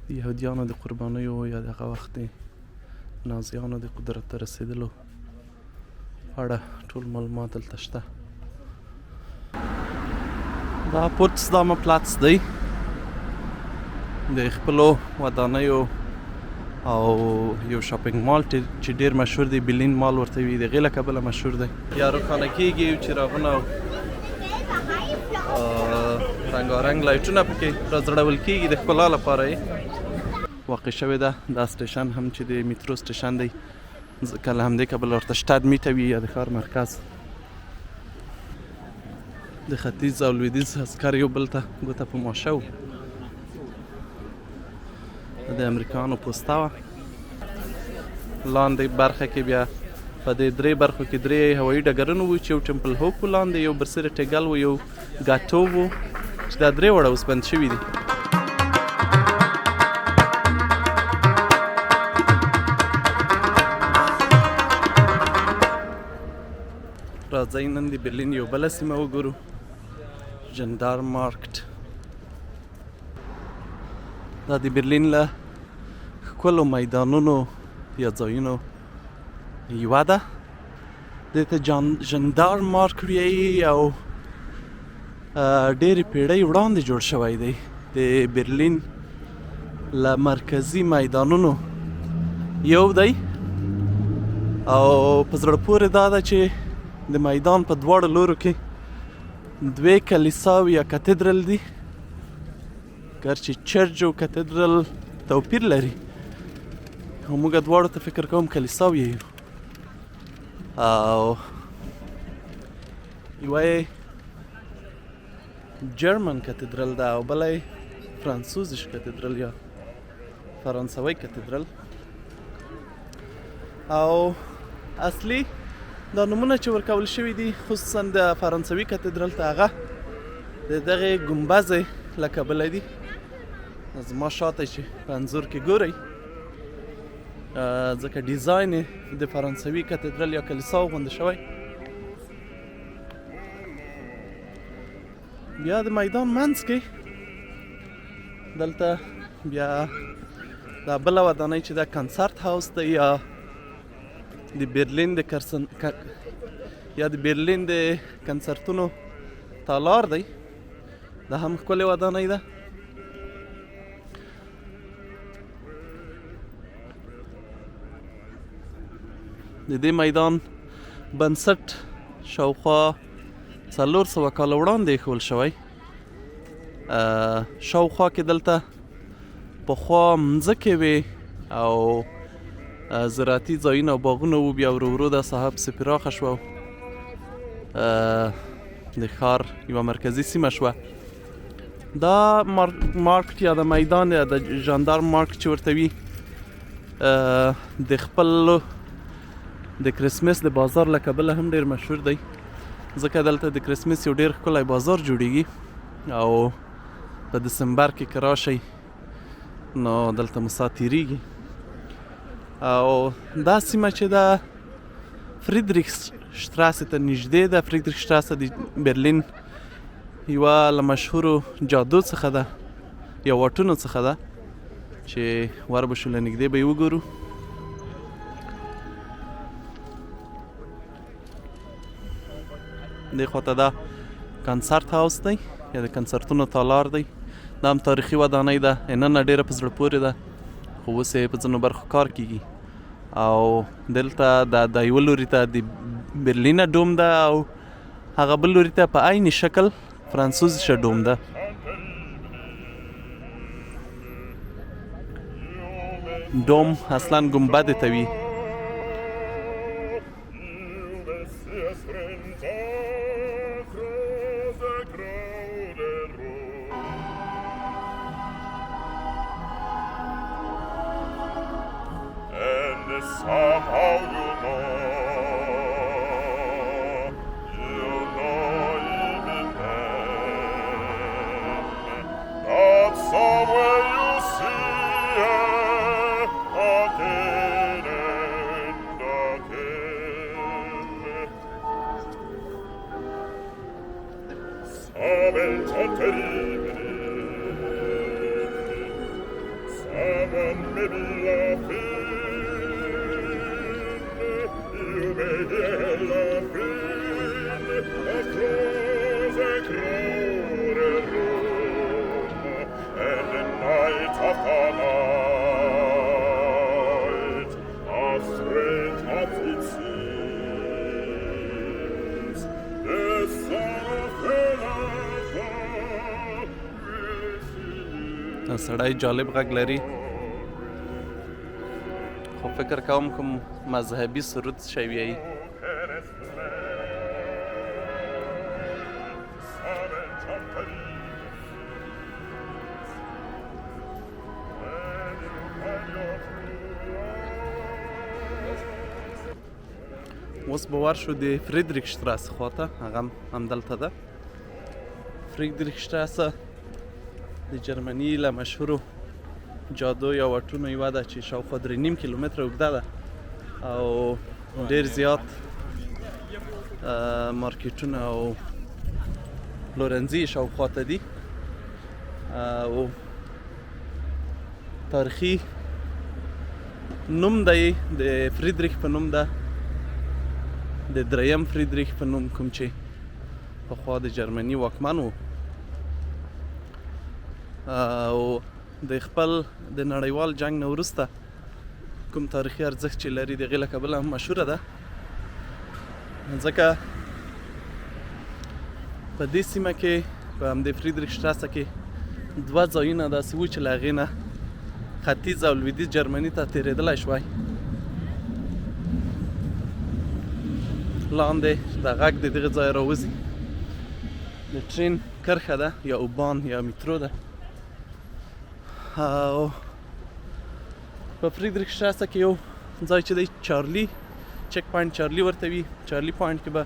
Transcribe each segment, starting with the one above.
د یهودیانو د قربانیو یا د هغه وخت د نازیانو د قدرت ته رسېدلو په اړه ټول معلومات دلته شته. دا پوتسدامه پلاتس دی، د خپلو ودانیو او یو شاپینګ مال چې ډیر مشهور دی، برلین مال ورته وي، د هغې له کبله مشهور دی. یا روښانه کېږي چراغونه او رنګارنګ لایټونه پکې راځړول کېږي د ښکلا لپاره یې واقع شوې ده. دا سټیشن هم چې د میترو سټیشن دی، ځکه له همدې کبله ورته شتاد میټه وي یا د ښار مرکز. د ختیځ او لویدیځ عسکر یو بل ته ګوته په ماشه و. د امریکایانو پوسته وه. لاندې برخه کې بیا په دې درې برخو کې درې هوایي ډګرونه وو چې یو ټمپل هوپ و لاندې، یو برسر ټیګل و، یو ګاټو و، چې دا درې واړه اوس بند شوي دي. راځئ نن د برلین یو بله سیمه وګورو، ژندار مارکټ. دا د برلین له ښکلو میدانونو یا ځایونو یوه ده. دې ته ژندار مارک وایي او ډېرې پیړۍ وړاندې جوړ شوی دی. د برلین له مرکزي میدانونو یو دی او په زړه پورې دا ده چې د میدان په دواړو لورو کې دوې کلیساوې یا کاتیدرل دي، ګرچې چرچ او کاتیدرل توپیر لري، او موږ دواړو ته فکر کوم کلیساوې یو. او یوه یې جرمن کاتیدرل ده او بله یې فرانسوزیش کاتیدرل یا فرانسوی کاتیدرل. او اصلي دا نومونه چې ورکول شوي دي خصوصا د فرانسوي کاتیدرل ته هغه د دغې ګمبزې له کبله دي. زما شاته چې په انځور کې ګورئ، ځکه ډیزاین یې د فرانسوي کاتیدرل یا کلیساو غوندې شوی. بیا د میدان منځ کې دلته بیا دا بله ودانۍ چې دا کنسرت هاوس دی یا د برلین د کنسرتونو تالار دی. دا هم ښکلې ودانۍ ده. د دې میدان بنسټ شاوخوا 400 کاله وړاندې ایښول شوی. شاوخوا کې دلته پخوا مځکې وې او زراعتي ځایونه او باغونه وو، بیا ورو ورو دا ساحه پسې پراخه شوه، د ښار یوه مرکزي سیمه شوه. دا مارکټ یا د میدان یا د ژندار مارکټ چې ورته وي د خپل د کرسمس د بازار له کبله هم ډېر مشهور دی، ځکه دلته د کرسمس یو ډېر ښکلی بازار جوړیږي او په دسمبر کې که راشئ نو دلته مو ساعت تېرېږي. او دا سیمه چې ده فریدریخ شتراسې ته نږدې ده. فریدریخ شتراسه د برلین یوه له مشهورو جادو څخه ده یا واټونو څخه ده چې وربشو له نږدې به یې وګورو. دې خواته دا کنسرت هاوس دی یا د کنسرتونو تالار دی. دا هم تاریخي ودانۍ ده، نن ډېره په زړه پورې ده، خو اوس یې په ځینو برخو کار کېږي. او دلته دا یوه لوري ته د برلینه ډوم ده او هغه بل لوري ته په عین شکل فرانسوزیشه ډوم ده. ډوم اصلا ګنبدې ته وي. Somehow you know even then that somewhere you see again and again. Sa beltà terribile, sa non mi la you may hear la fin of close room, and the night of the night, how strange as it seems, the son of دا سړی جالب غږ لري خو فکر کوم کوم مذهبي سرود شی ویایي اوس به ورشو د فریدریک شتراسه خواته هغه هم همدلته ده فریدریک شتراسه د جرمني له مشهورو جادو یا واټونو یوه ده چې شاوخوا 3.5 کیلومتره اوږده ده او ډېر زیات مارکیټونه او پلورنځي شاوخوا ته دي او تاریخي نوم دی د فریدریک په نوم ده د دریم فریدریک په نوم کوم چې پخوا د جرمني واکمن و او د خپل د نړیوال جنگ نه وروسته کوم تاریخي ارزښت چې لري د هغې له کبله هم مشهوره ده ځکه په دې سیمه کې په همدې فریدریک شتراسه کې 2 ځایونه داسې وو چې له هغې نه ختیځ او لویدیځ جرمني ته تېرېدلی شوی لاندې د غږ د دغه ځای راوځي د ټرین کرښه ده یا اوبان یا میترو ده او په فریدریک شتراسه کې یو ځای چې دی چارلي چک پوینټ چارلي ورته وي چارلي پوینټ کې به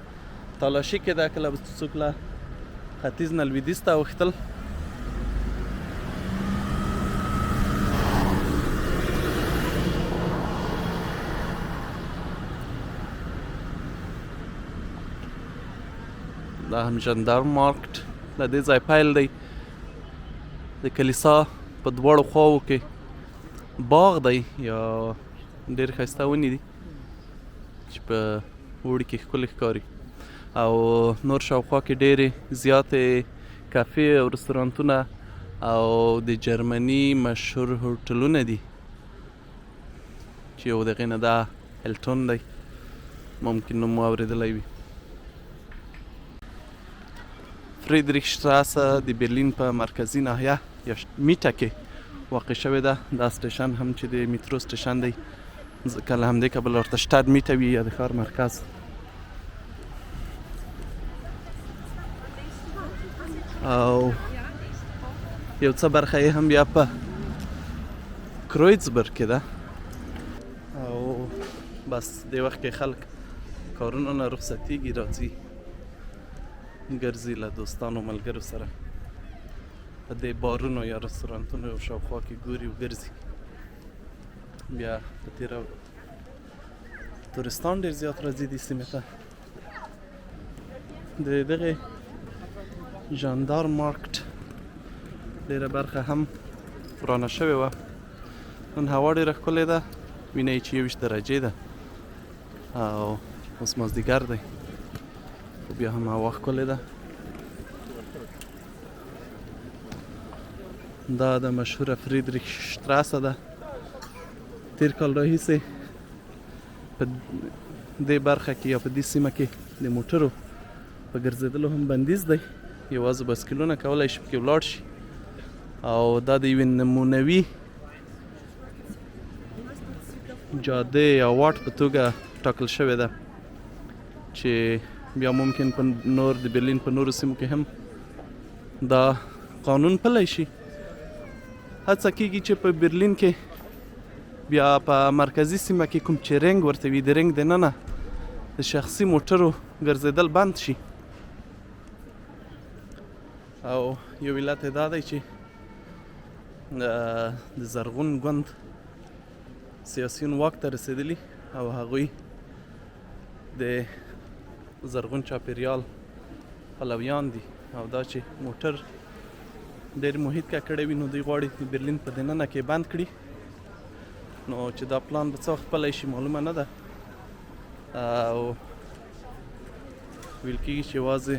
تالاشي کېده کله به څوک له ختیځ نه لویدیځ ته اوښتل دا هم ژندارم مارکټ د دې ځای پیل دی د کلیسا په دواړو خواو کې باغ دی یا ډېر ښایسته ونې دي چې په اوړي کې ښکلي ښکاري او نور شاوخوا کې ډېرې زیاتې کافې او رستورانتونه او د جرمني مشهور هوټلونه دي چې یو د هغې نه دا هیلټون دی ممکن نوم مو اورېدلی وي فریدریک شتراسه د برلین په مرکزي ناحیه یا میټه کې واقع شوې ده دا سټیشن هم چې د میترو سټیشن دی ځکه له همدې کبله ورته شتاد میټه وي یا د ښار مرکز او یو څه برخه یې هم بیا په کرویتزبرګ کې ده او بس دې وخت کې خلک کارونو نه رخصتېږي راځي ګرځي له دوستانو ملګرو سره په دې بارونو یا رستورانتونو او شاوخوا کې ګوري او ګرځي بیا په تېره تورستان ډېر زیات راځي دې سیمې ته د دغې ژندارم مارکټ ډېره برخه هم ورانه شوې وه نن هوا ډېره ښکلې ده وینئ چې 21 درجې ده او اوس مازدیګر دی خو بیا هم هوا ښکلې ده دا د مشهوره فریدریک شتراسه ده تیر کال راهیسې په دې برخه کې یا په دې سیمه کې د موټرو په ګرځېدلو هم بندیز دی یوازې بایسکلونه کولی شي پکې ولاړ شي او دا د یوې نمونوي جاده یا واټ په توګه ټاکل شوې ده چې بیا ممکن په نور د برلین په نورو سیمو کې هم دا قانون پلی شي هڅه کېږي چې په برلین کې بیا په مرکزي سیمه کې کوم چې رنګ ورته وي د رنګ دننه د شخصي موټرو ګرځېدل بند شي او یو علت یې دا دی چې د زرغون ګوند سیاسیون واک ته رسېدلي او هغوی د زرغون چاپېریال پلویان دي او دا چې موټر ډېر محیط ککړی وي نو دوی غواړي برلین په دننه کې بند کړي نو چې دا پلان به څه وخت پلی شي معلومه نه ده او ویل کېږي چې یوازې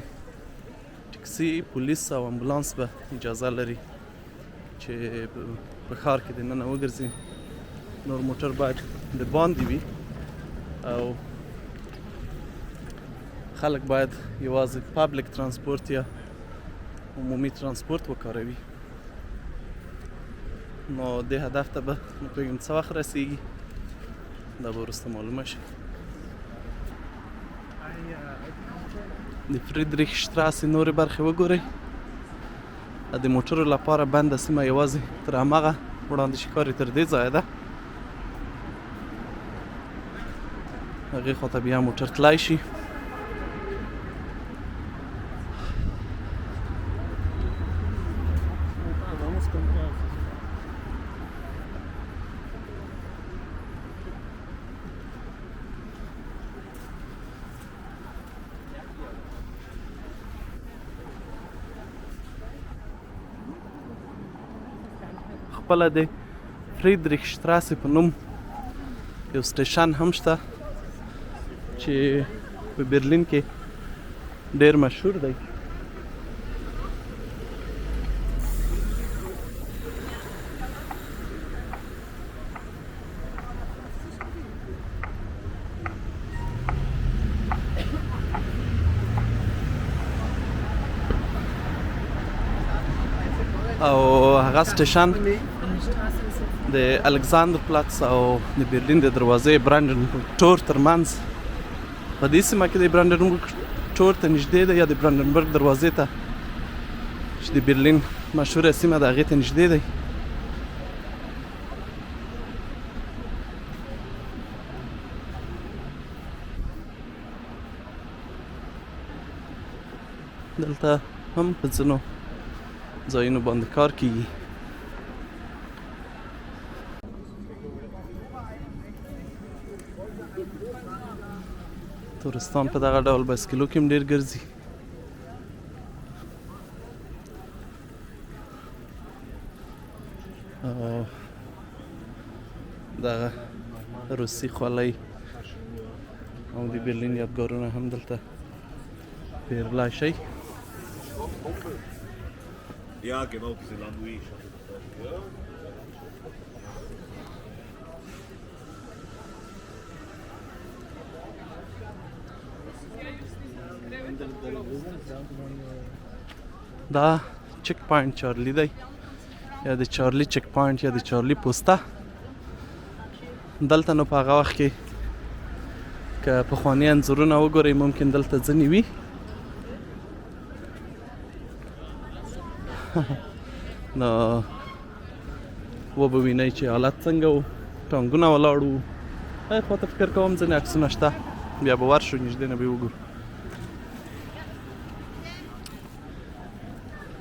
ټکسي پولیس او امبولانس به اجازه لري چې په ښار کې دننه وګرځي نور موټر باید د باندې وي او خلک باید یوازې پابلیک ترانسپورت یا عمومي ترانسپورت وکاروي نو دې هدف ته به نه پوهېږم څه وخت رسېږي دا به وروسته معلومه شي د فریدریخ شتراسې نورې برخې وګورئ د موټرو لپاره بنده سیمه یوازې تر همغه وړاندې ښکاري تر دې ځایه ده هغې خواته بیا موټر تللی شي خپله د فریدریخ شتراسې په نوم یو سټیشن هم شته چې په برلین کې ډېر مشهور دی او هغه سټیشن د الکساندر پلاتس او د برلین د دروازې برانډنبورګ ټور ترمنځ په دې سیمه کې د برانډنبورګ ټور ته نږدې ده یا د برانډنبورګ دروازې ته چې د برلین مشهوره سیمه ده هغې ته نږدې دی دلته هم په ځینو ځایونو باندې کار کیږي تورستان په دغه ډول بایسکلو کې هم ډېر ګرځي او دغه روسي خولۍ او د برلین یادګارونه هم دلته پیرلی شئ Ja, genau, diese Landouis. Ja. دا چک پوینټ چارلی دی یا د چارلی چک پوینټ یا د چارلی پوسته دلته نو په هغه وخت کې که پخواني انځورونه وګورئ ممکن دلته ځینې وي نو وبه وینئ چې حالت څنګه و ټانګونه ولاړ وو هغې خواته فکر کوم ځینې عکسونه شته بیا به ورشو نږدې نه به یې وګورو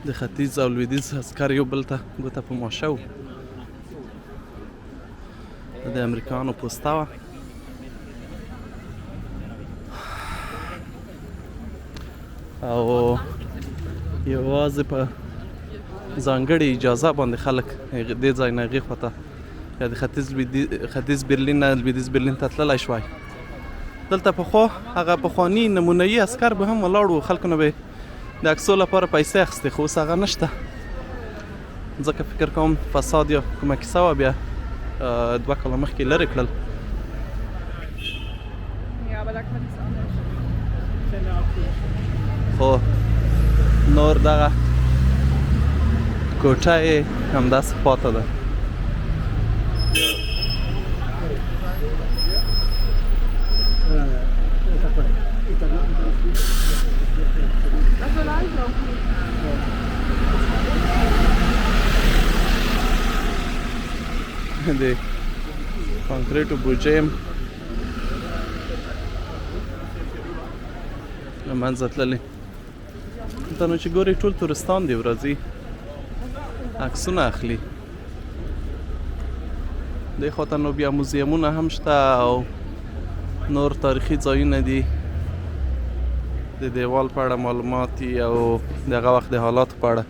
د ختیځ او لویدیځ عسکر یو بل ته ګوته په ماشه و د امریکایانو پوسته وه او یوازې په ځانګړې اجازه باندې خلک دې ځای نه هغې خواته یا د ختیځ برلین نه لویدیځ برلین ته تللی شوای دلته پخوا هغه پخواني نمونهیي عسکر به هم ولاړ وو خلکو نه به د عکسو لپاره پیسې اخیستې خو اوس هغه نشته ځکه فکر کوم فساد یا کومه کیسه وه بیا 2 کاله مخکې لرې کړل خو نور دغه کوټه یې همداسې پاته ده د کانکریټو بوجۍ هم له منځه تللې دلته نو چې ګورئ ټول تورستان دی ورځي عکسونه اخلي دې خواته نو بیا موزیمونه هم شته او نور تاریخي ځایونه دي د دیوال په اړه معلومات دي او د هغه وخت د حالاتو په اړه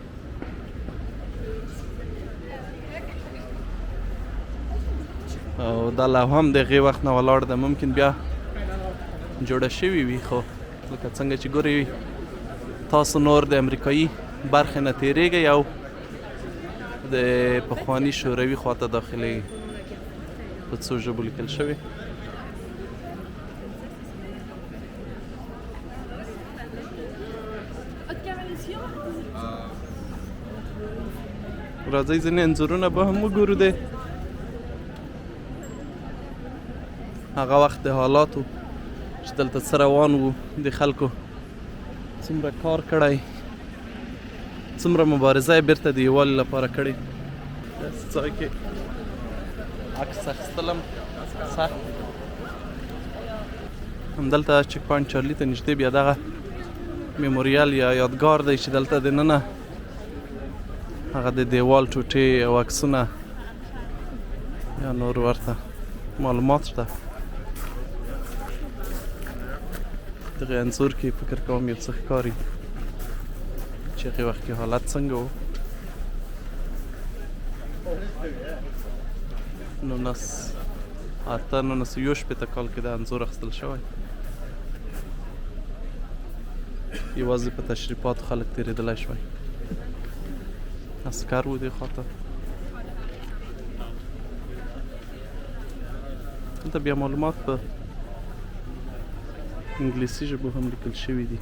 او دا لوحه هم د هغې وخت نه ولاړ ده، ممکن بیا جوړه شوې وي، خو لکه څنګه چې ګورئ تاسو نور د امریکایي برخې نه تېرېږئ او د پخواني شوروي خواته داخلېږئ. په څو ژبو لیکل شوي. راځئ ځینې انځورونه به هم وګورو د هغه وخت د حالاتو چې دلته څه روان وو، د خلکو څومره کار کړی، څومره مبارزه یې بیرته د یووالي لپاره کړې. داسې ځای کې عکس اخیستلم سخت. همدلته چک پاینټ چارلي ته نږدې بیا دغه میموریال یا یادګار دی چې دلته دننه هغه د دیوال ټوټې او عکسونه یا نور ورته معلومات شته. دغه انځور کې فکر کوم یو څه ښکاري چې هغې وخت کې حالت څنګه و. 1968 کال کې دا انځور اخیستل شوی. یوازې په تشریفاتو خلک تېرېدلی شوی. عسکر و دې خواته. دلته بیا معلومات په انګلیسي ژبو هم لیکل شوي دي.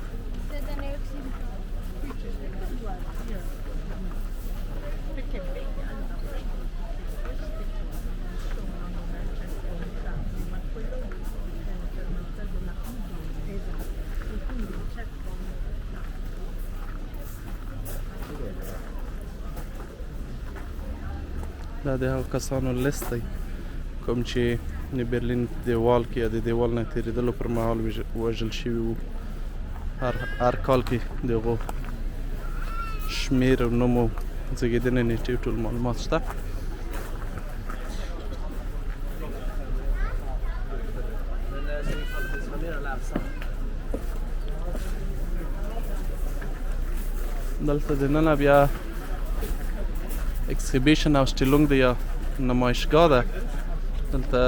دا د هغو کسانو لیست دی کوم چې د برلین دیوال کې یا د دیوال نه تېرېدلو پر مهال وژل شوي وو. هر کال کې د هغو شمېر او نوم او زېږېدنې نېټې ټول معلومات شته. دلته دننه بیا اکسیبیشن او سټیلونګ دی یا نمایشګاه ده. دلته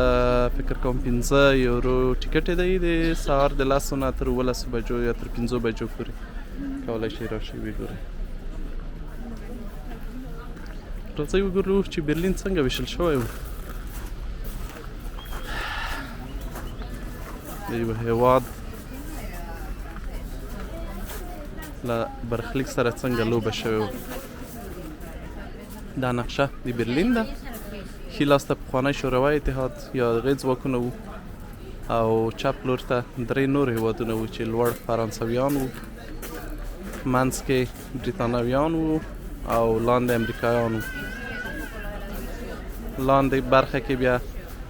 فکر کوم 15 یورو ټیکټ دی د سهار د 10 نه تر 11 بجو یا تر 15 بجو پورې کولی شئ راشئ وګورئ. راځئ وګورو چې برلین څنګه ویشل شوی و. د یوه هېواد له برخلیک سره څنګه لوبه شوې وه. دا نقشه د برلین ده. ښي لاس ته پخوانی شوروي اتحاد یا هغې ځواکونه وو او چپ لور ته 3 نور هېوادونه وو چې لوړ فرانسویان وو، منځ کې بریتانویان وو او لاندې امریکایان وو. لاندې برخه کې بیا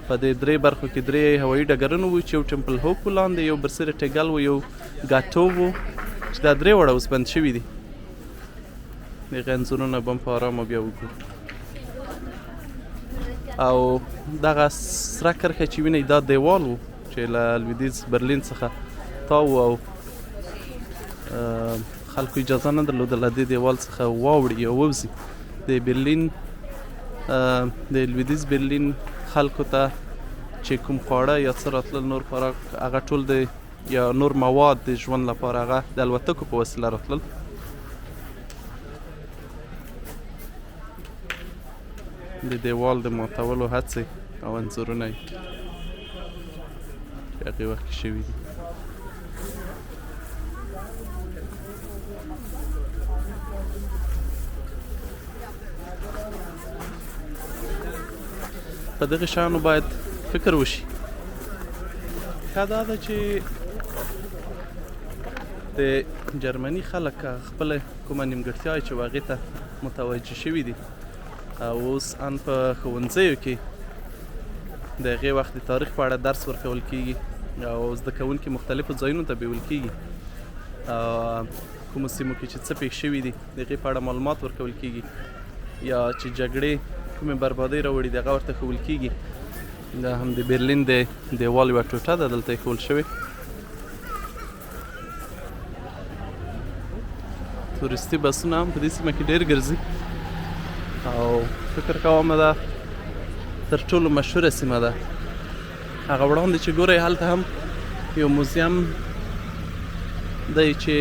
په دې 3 برخو کې 3 هوایي ډګرونه وو چې یو ټمپل هوپ و لاندې، یو برسېره ټیګل و، یو ګاټو و چې دا 3 واړه اوس بند شوي دي. د هغې انځورونه به هم په ارامه بیا وګورو. او دغه سره کرښه چې وینئ دا دیوال و چې له لویدیځ برلین څخه تاو او خلکو اجازه نه درلوده له دې دیوال څخه واوړي او ووځي. د برلین د لویدیځ برلین خلکو ته چې کوم خواړه یا څه راتلل نور خوراک هغه ټول د یا نور مواد د ژوند لپاره هغه د الوتکو په وسیله راتلل. د دیوال د ماتولو هڅې او انځورونه یې چې هغې وخت کې شوي دي. په دغې شیانو باید فکر وشي. ښه دا ده چې د جرمني خلک خپله کومه نیمګړتیاوې چې هغې ته متوجه شوي دي او اوس ان په ښوونځیو کې د هغې وخت د تاریخ په اړه درس ورکول کېږي او زده کوونکي مختلفو ځایونو ته بیول کېږي. کومو سیمو کې چې څه پېښ شوي دي د هغې په اړه معلومات ورکول کېږي یا چې جګړې کومې بربادۍ راوړي د هغه ورته ښوول کېږي. دا هم د برلین د دیوال یوه ټوټه ده، دلته یې ښوول شوې. تورستي بسونه هم په دې سیمه کې ډېر ګرځي او فکر کوم دا تر ټولو مشهوره سیمه ده. هغه وړاندې چې ګورئ هلته هم یو موزیم دی چې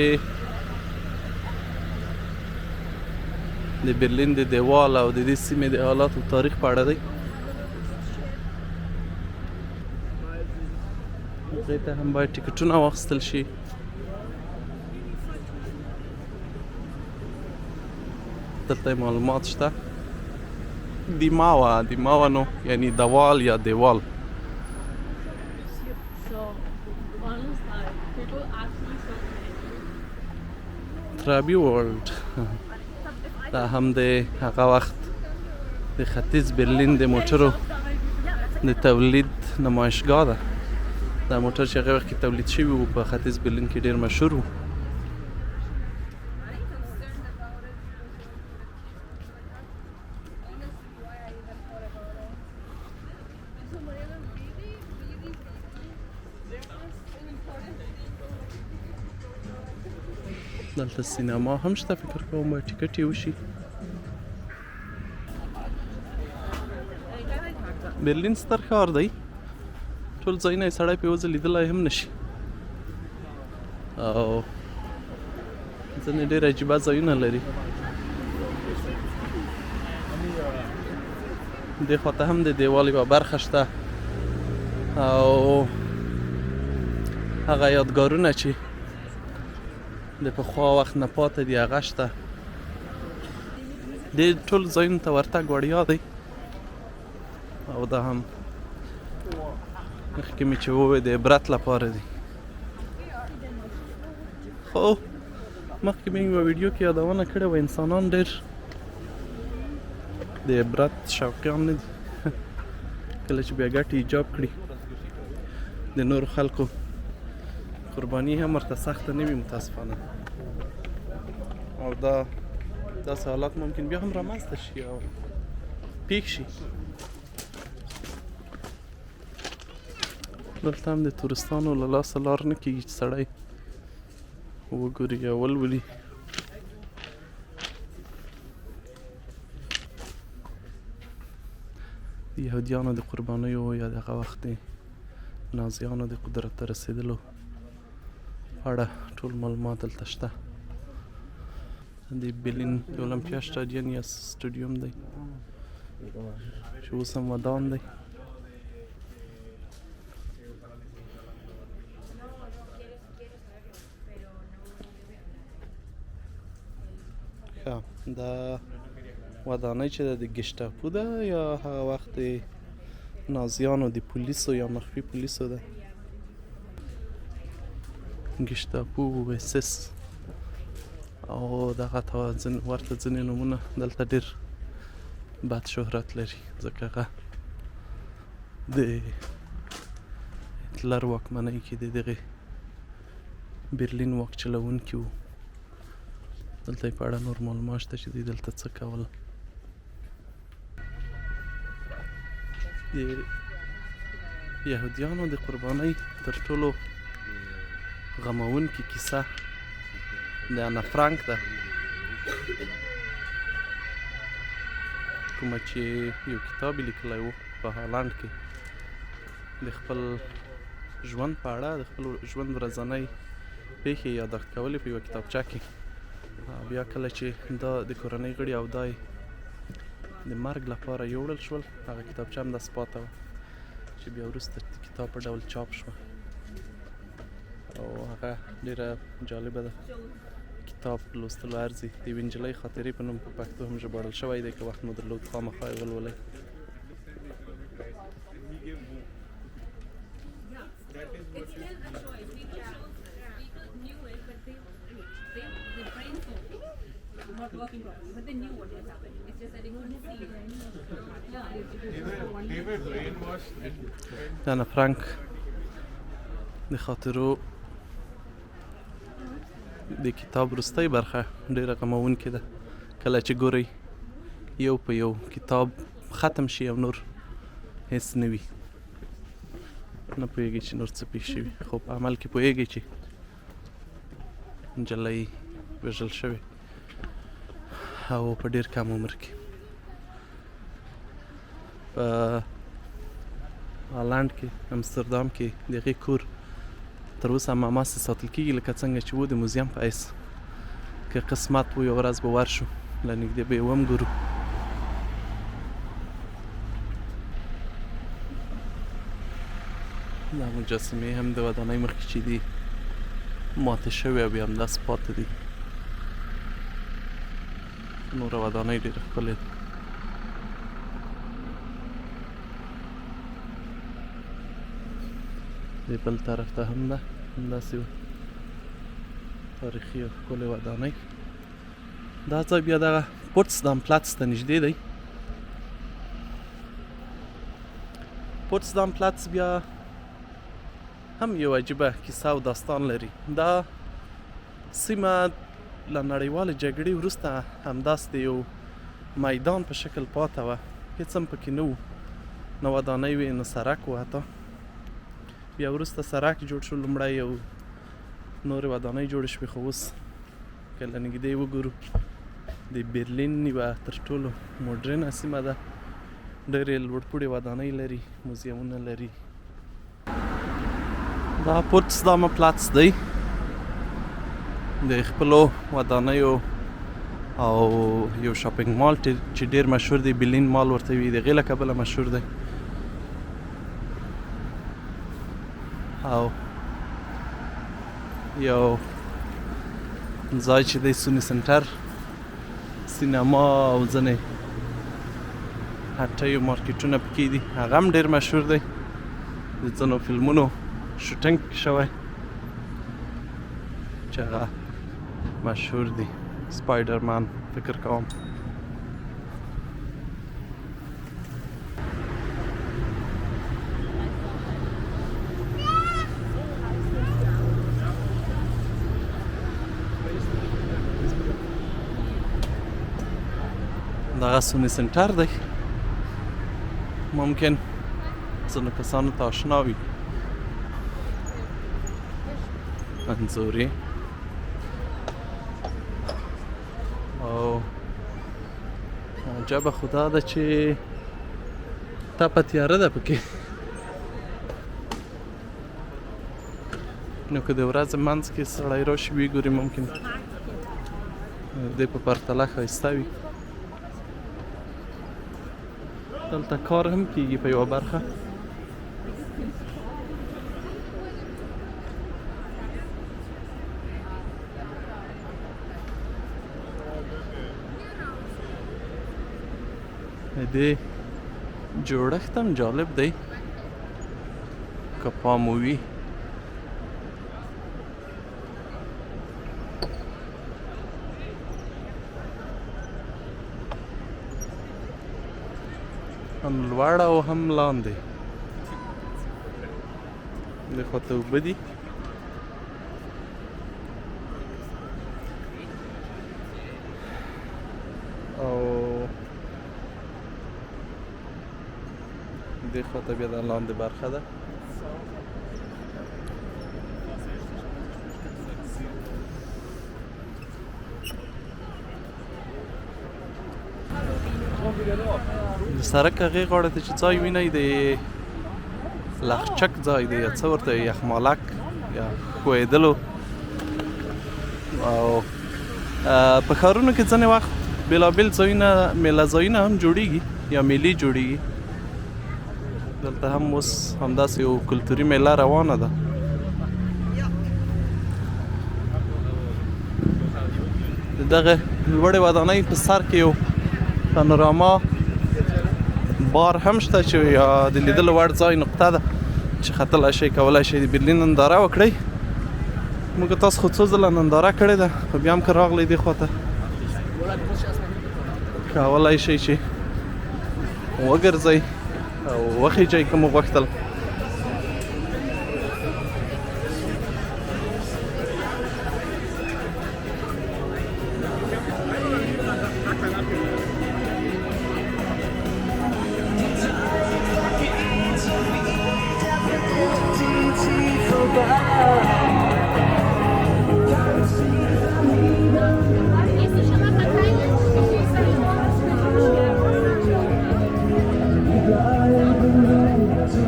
د برلین د دیوال او د دې سیمې د حالاتو تاریخ په اړه دی. هغې ته هم باید ټکټونه واخیستل شي. دلته معلومات شته. دیماوا نو یعنی دوال یا دیوال. So once people ask me something, ترابي ورلد دا هم د هغه وخت د ختیځ برلین د موټرو د تولید نمایشګاه ده. دا موټر چې هغه وخت کې تولید شوي وو په ختیځ برلین کې ډېر مشهور وو. دلته سینما هم شته، فکر کوم باید ټکټ یې وشي. برلین ستر ښار دی، ټول ځایونه یې سړی په یوه ځل لیدلی هم نشي او ځینې ډېر عجیبه ځایونه لري. دې خواته هم د دیوال یوه برخه شته او هغه یادګارونه چې د پخوا وخت نه پاته دي هغه شته. دې ټول ځایونو ته ورتګ وړیا دی او دا هم مخکې مې چې ووایي د عبرت لپاره دي. خو مخکې مې یوه ویډیو کې یادونه کړې وه انسانان ډېر د عبرت شوقیان نه دي. کله چې بیا ګټې ایجاب کړي د نورو خلکو قرباني هم ورته سخته نه وي متاسفانه، او داسې حالات ممکن بیا هم رامنځته شي او پیښ شي. دلته هم د تورستانو له لاسه لار نه کېږي چې سړی وګوري یا ولولي. د یهودیانو د قربانیو یا د هغه وخت د نازیانو د قدرت ته رسېدلو اړه ټول معلومات دلته شته. د برلین د اولمپیا سټاډیوم یا سټاډیوم دی چې اوس هم ودان دی. دا ودانۍ چې ده د ګشتاپو ده یا هغه وخت د نازیانو د پولیسو یا مخفي پولیسو ده. ګشتاپو SS او دغه ورته ځینې نومونه دلته ډېر بد شهرت لري ځکه هغه د هټلر واکمنۍ کې د دغې برلین واک چلوونکي وو. دلته یې په اړه نور معلومات شته چې دوی دلته څه کول. د یهودیانو د قربانۍ تر ټولو غموونکې کیسه د انا فرانک ده، کومه چې یو کتاب یې لیکلی و په هالند کې د خپل ژوند په اړه، د خپل ژوند ورځنۍ پیښې یاداښت کولې په یوه کتابچه کې. بیا کله چې دا د کورنۍ غړي او دا د مرګ لپاره یوړل شول، هغه کتابچه هم داسې پاته وه چې بیا وروسته د کتاب په ډول چاپ شوه او هغه ډېره جالبه ده. کتاب لوستلو ارزي. د یوې نجلۍ خاطرې په نوم په پښتو هم ژباړل شوی دی، که وخت مو درلود خامخا یې ولولئ. Not working properly, but they knew what was happening. It's just that they couldn't see it. They were brainwashed. انا فرانک د خاطرو د کتاب وروستۍ برخه ډېره غموونکې ده. کله چې ګورئ یو په یو کتاب ختم شي او نور هیڅ نه وي، نه پوهېږي چې نور څه پېښ شوي، خو په عمل کې پوهېږي چې نجلۍ وژل شوې او په ډېر کم عمر کې. په هالند کې امستردام کې د هغې کور تر اوسه هماماسې ساتل کېږي لکه څنګه چې و د موزیم په حیث که قسمت و یو ورځ به ورشو له نږدې به یې هم ګورو دا مجسمې هم د ودانۍ مخکې چې دي ماتې شوې او بیا همداسې پاتې دي نوره ودانۍ ډېره ښکلې ده د بل طرف ته هم ده همداسې تاریخي او ښکلې ودانۍ دا ځای بیا دغه پوټسدام پلاتس ته نږدې دی پوټسدام پلاتس بیا هم یو عجیبه کیسه او داستان لري دا سیمه له نړیوالې جګړې وروسته همداسې د یو میدان په شکل پاته وه هېڅ هم پکې نه و نه ودانۍ وې نه سړک و حتی بیا وروسته سړک جوړ شو لومړی او نورې ودانۍ جوړې شوې خو اوس که له نږدې وګورو د برلین یوه تر ټولو موډرنه سیمه ده ډېرې لوړپوړې ودانۍ لري موزیمونه لري دا پوټسدام پلاتس دی د خپلو ودانیو او یو شاپینګ مال چې ډېر مشهور دی برلین مال ورته وي د هغې له کبله مشهور دی او یو ځای چې دی سوني سنټر سینما او ځینې هټۍ او مارکیټونه پکې دي هغه هم ډېر مشهور دی د ځینو فلمونو شوټینګ شوی چې هغه مشهور دی سپایډرمن فکر کوم دغه سوني سنټر دی ممکن ځینو کسانو ته اشنا وي انځوري او عجبه خو دا ده چې تپه تیاره ده پکې نو که د ورځې منځ کې سړی راشي ویې ګوري ممکن دې په پرتله ښایسته وي دلته کار هم کېږي په یوه برخه دې جوړښت هم جالب دی که پام وي هم لوړ او هم لاندې دې خواته اوبه دي او دې خواته بیا د لاندې برخه ده د سړک هغې غاړې ته چې ځای وینئ د لخچک ځای دی یا څه ورته یخمالک یا ښویېدلو او په ښارونو کې ځینې وخت بېلابېل ځایونه میله ځایونه هم جوړېږي یا میلې جوړېږي دلته هم اوس همداسې یو کلتوري میله روانه ده د دغه لوړې ودانۍ په سر کې یو پانوراما بار هم شته چې یا د لیدلو وړ ځای نقطه ده چې ختلی شئ کولی شئ د برلین ننداره وکړئ موږ تاسو خو څو ځله ننداره کړې ده خو بیا هم که راغلی دې خواته کولی شئ چې وګرځئ او وخیجئ که مو غوښتل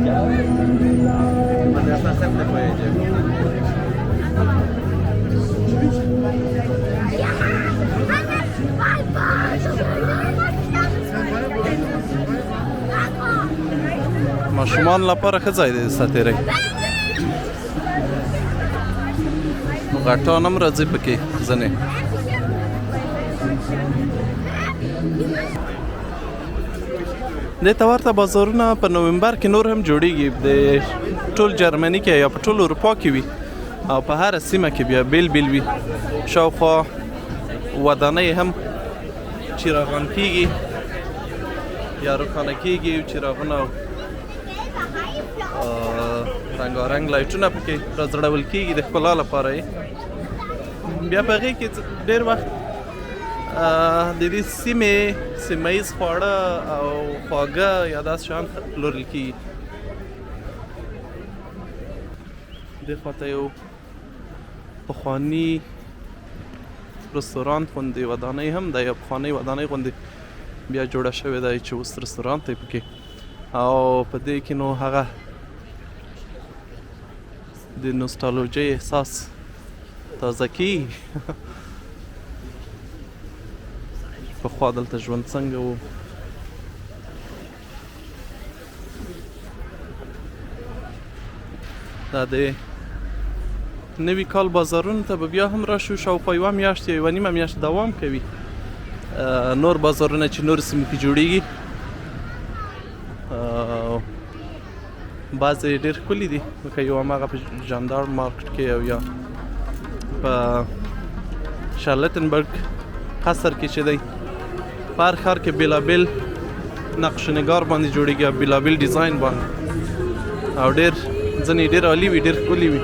Yeah. ماشومان لپاره ښه ځای دی د ساتیرۍ غټان هم راځي پکې ځینې دې ته ورته بازارونه په نومبر کې نور هم جوړیږي د ټول جرمني کې یا په ټول اروپا کې وي او په هره سیمه کې بیا بیل بیل وي شاوخوا ودانۍ هم چراغان کیږي یا روښانه کیږي چراغونه رنګارنګ لایټونه پکې راځړول کیږي د ښکلا لپاره یې بیا په هغې کې ډېر وخت د دې سیمه ییز خواړه او خواږه یا داسې شیان پلورل کیږي دې خواته یو پخواني رستورانت غوندې ودانۍ هم ده یا پخوانۍ ودانۍ غوندې بیا جوړه شوې ده چې اوس رستورانت دی پکې او په دې کې نو هغه د نوستالوژۍ احساس تازه کیږي پخوا دلته ژوند څنګه و دا د نوي کال بازارونو ته به بیا هم راشو شاوخوا یوه میاشت یا یوه نیمه میاشت دوام کوي نور بازارونه چې نور سیمو کې جوړیږي بعضې ډېر ښکلي دي لکه یو هماغه په ژاندار مارکټ کې او یا په شارلټنبرګ قصر کې چې دی په هر ښار کې بېلابېل نقش نګار باندې جوړیږي او بېلابېل ډیزاین باندې او ډېر ځینې ډېر عالي وي ډېر ښکلي وي